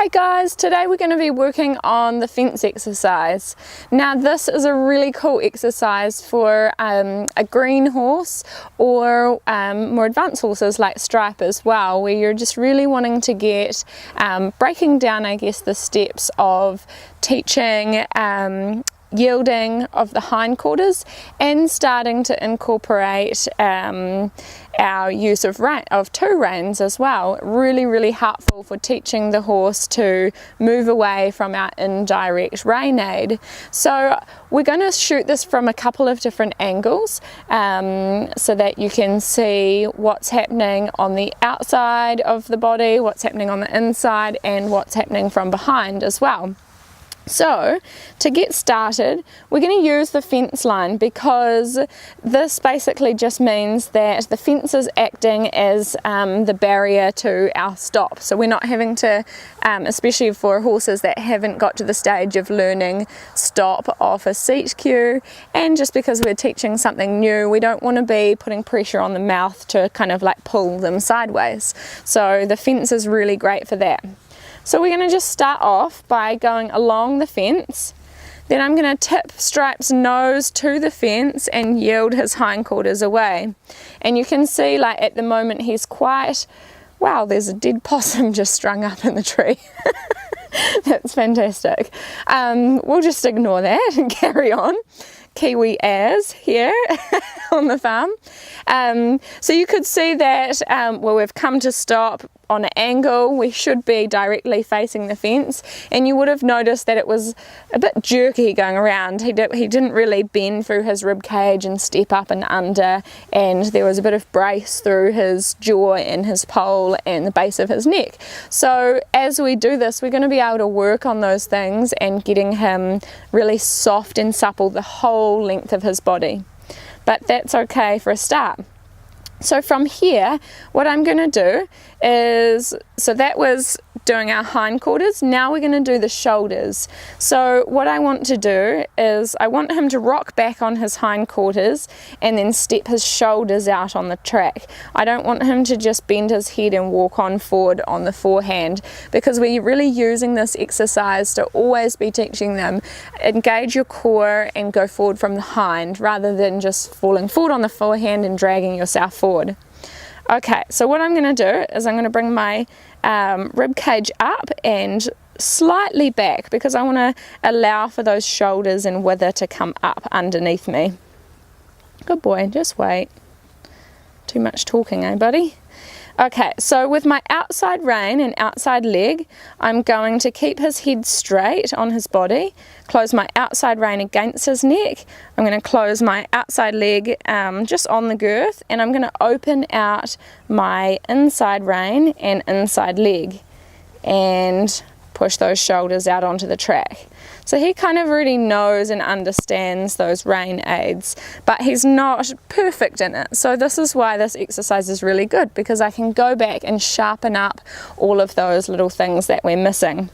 Hey guys, today we're going to be working on the fence exercise. Now this is a really cool exercise for a green horse or more advanced horses like Stripe as well, where you're just really wanting to get breaking down, I guess, the steps of teaching yielding of the hindquarters and starting to incorporate our use of two reins as well. Really helpful for teaching the horse to move away from our indirect rein aid. So we're going to shoot this from a couple of different angles so that you can see what's happening on the outside of the body, what's happening on the inside, and what's happening from behind as well. So to get started, we're going to use the fence line because this basically just means that the fence is acting as the barrier to our stop. So we're not having to, especially for horses that haven't got to the stage of learning stop off a seat cue, and just because we're teaching something new, we don't want to be putting pressure on the mouth to kind of like pull them sideways. So the fence is really great for that. So we're going to just start off by going along the fence. Then I'm going to tip Stripe's nose to the fence and yield his hindquarters away. And you can see, like, at the moment he's quite, wow, there's a dead possum just strung up in the tree. That's fantastic. We'll just ignore that and carry on. Kiwi as here on the farm. So you could see that well, we've come to stop on an angle. We should be directly facing the fence, and you would have noticed that it was a bit jerky going around. He didn't really bend through his rib cage and step up and under, and there was a bit of brace through his jaw and his pole and the base of his neck. So as we do this, we're going to be able to work on those things and getting him really soft and supple the whole length of his body. But that's okay for a start. So from here, what I'm going to do is, so that was doing our hindquarters. Now we're going to do the shoulders. So what I want to do is I want him to rock back on his hindquarters and then step his shoulders out on the track. I don't want him to just bend his head and walk on forward on the forehand, because we're really using this exercise to always be teaching them engage your core and go forward from the hind rather than just falling forward on the forehand and dragging yourself forward. Okay, so what I'm going to do is I'm going to bring my rib cage up and slightly back, because I want to allow for those shoulders and wither to come up underneath me. Good boy, just wait. Too much talking, eh, buddy? Okay, so with my outside rein and outside leg, I'm going to keep his head straight on his body, close my outside rein against his neck. I'm going to close my outside leg just on the girth, and I'm going to open out my inside rein and inside leg and push those shoulders out onto the track. So he kind of already knows and understands those rein aids, but he's not perfect in it. So this is why this exercise is really good, because I can go back and sharpen up all of those little things that we're missing.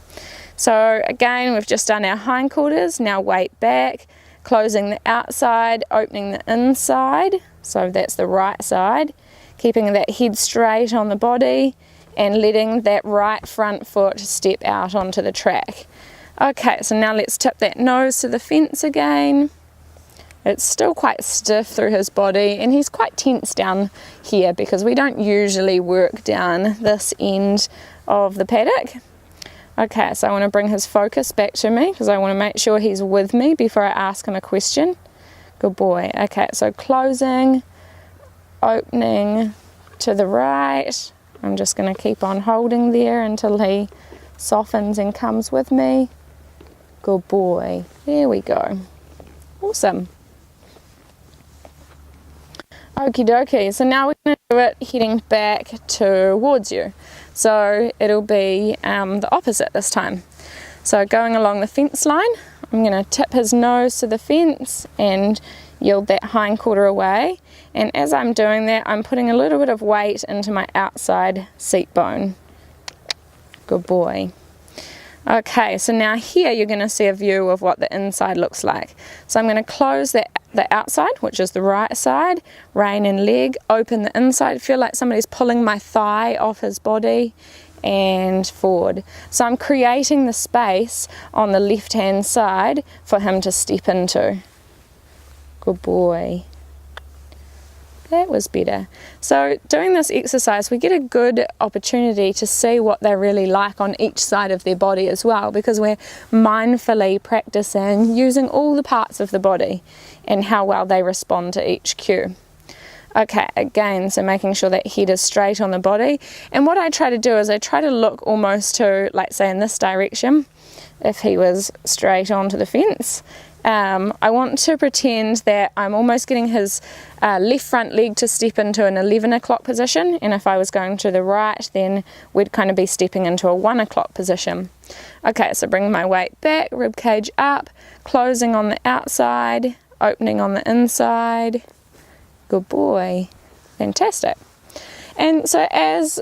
So again, we've just done our hindquarters. Now weight back, closing the outside, opening the inside. So that's the right side, keeping that head straight on the body and letting that right front foot step out onto the track. Okay, so now let's tip that nose to the fence again. It's still quite stiff through his body, and he's quite tense down here because we don't usually work down this end of the paddock. Okay, so I want to bring his focus back to me because I want to make sure he's with me before I ask him a question. Good boy. Okay, so closing, opening to the right. I'm just going to keep on holding there until he softens and comes with me. Good boy. There we go. Awesome. Okie dokie. So now we're going to do it heading back towards you. So it'll be the opposite this time. So going along the fence line, I'm going to tip his nose to the fence and yield that hindquarter away. And as I'm doing that, I'm putting a little bit of weight into my outside seat bone. Good boy. Okay, so now here you're going to see a view of what the inside looks like. So I'm going to close the outside, which is the right side, rein and leg, open the inside, feel like somebody's pulling my thigh off his body, and forward. So I'm creating the space on the left hand side for him to step into. Good boy. That was better. So doing this exercise, we get a good opportunity to see what they're really like on each side of their body as well, because we're mindfully practicing using all the parts of the body and how well they respond to each cue. Okay, again, so making sure that head is straight on the body. And what I try to do is I try to look almost to, like say in this direction, if he was straight onto the fence. I want to pretend that I'm almost getting his left front leg to step into an 11 o'clock position, and if I was going to the right, then we'd kind of be stepping into a 1 o'clock position. Okay, so bring my weight back, rib cage up, closing on the outside, opening on the inside. Good boy. Fantastic. And so as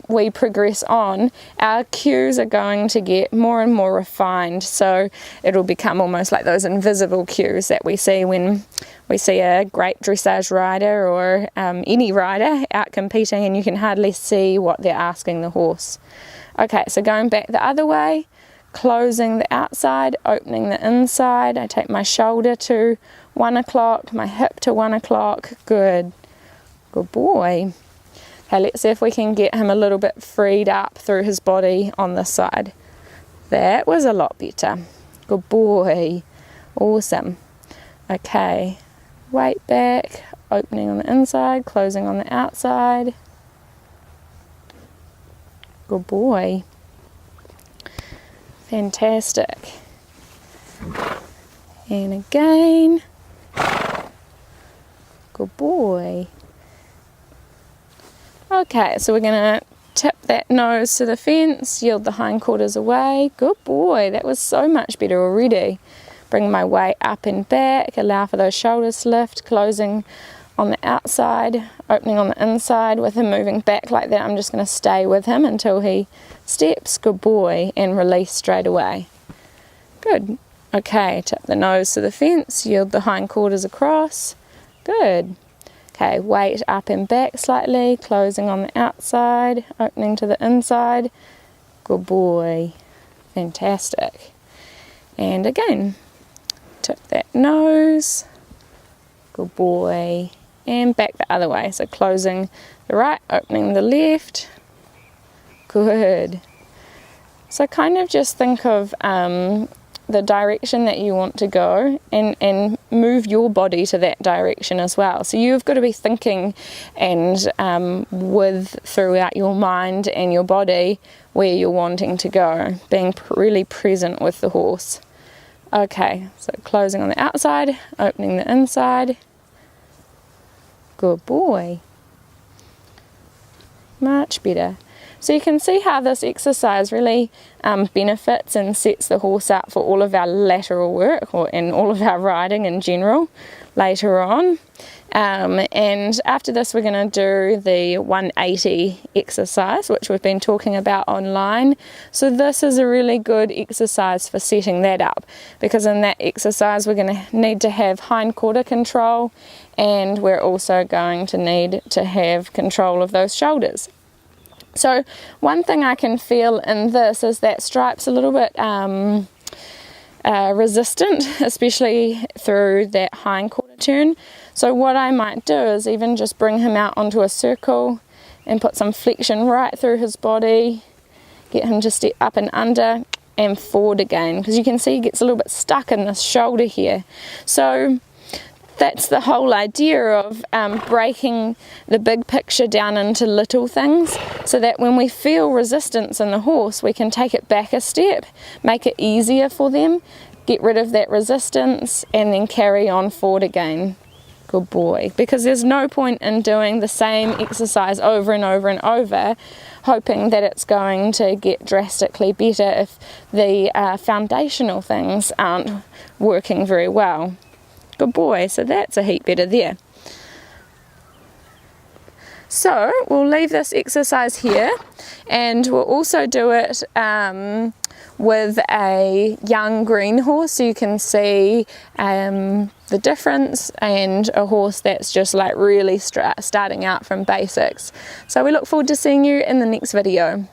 we progress on, our cues are going to get more and more refined. So it'll become almost like those invisible cues that we see when we see a great dressage rider or any rider out competing, and you can hardly see what they're asking the horse. Okay, so going back the other way, closing the outside, opening the inside. I take my shoulder to 1 o'clock, my hip to 1 o'clock. Good. Good boy. Okay, let's see if we can get him a little bit freed up through his body on this side. That was a lot better. Good boy. Awesome. Okay, weight back, opening on the inside, closing on the outside. Good boy. Fantastic. And again. Good boy. Okay, so we're going to tip that nose to the fence, yield the hindquarters away. Good boy, that was so much better already. Bring my weight up and back, allow for those shoulders to lift, closing on the outside, opening on the inside. With him moving back like that, I'm just going to stay with him until he steps. Good boy, and release straight away. Good. Okay, tip the nose to the fence, yield the hindquarters across. Good. Okay, weight up and back slightly, closing on the outside, opening to the inside. Good boy. Fantastic. And again, tip that nose. Good boy. And back the other way. So closing the right, opening the left. Good. So kind of just think of the direction that you want to go and move your body to that direction as well. So you've got to be thinking and with throughout your mind and your body where you're wanting to go, being really present with the horse. Okay, so closing on the outside, opening the inside. Good boy. Much better. So you can see how this exercise really benefits and sets the horse up for all of our lateral work and all of our riding in general later on. And after this we're going to do the 180 exercise, which we've been talking about online. So this is a really good exercise for setting that up, because in that exercise we're going to need to have hindquarter control, and we're also going to need to have control of those shoulders. So one thing I can feel in this is that Stripe's a little bit resistant, especially through that hindquarter turn. So what I might do is even just bring him out onto a circle and put some flexion right through his body, get him to step up and under and forward again, because you can see he gets a little bit stuck in this shoulder here. So that's the whole idea of breaking the big picture down into little things, so that when we feel resistance in the horse, we can take it back a step, make it easier for them, get rid of that resistance, and then carry on forward again. Good boy. Because there's no point in doing the same exercise over and over and over, hoping that it's going to get drastically better if the foundational things aren't working very well. Good boy, so that's a heap better there. So we'll leave this exercise here, and we'll also do it with a young green horse, so you can see the difference, and a horse that's just like really starting out from basics. So we look forward to seeing you in the next video.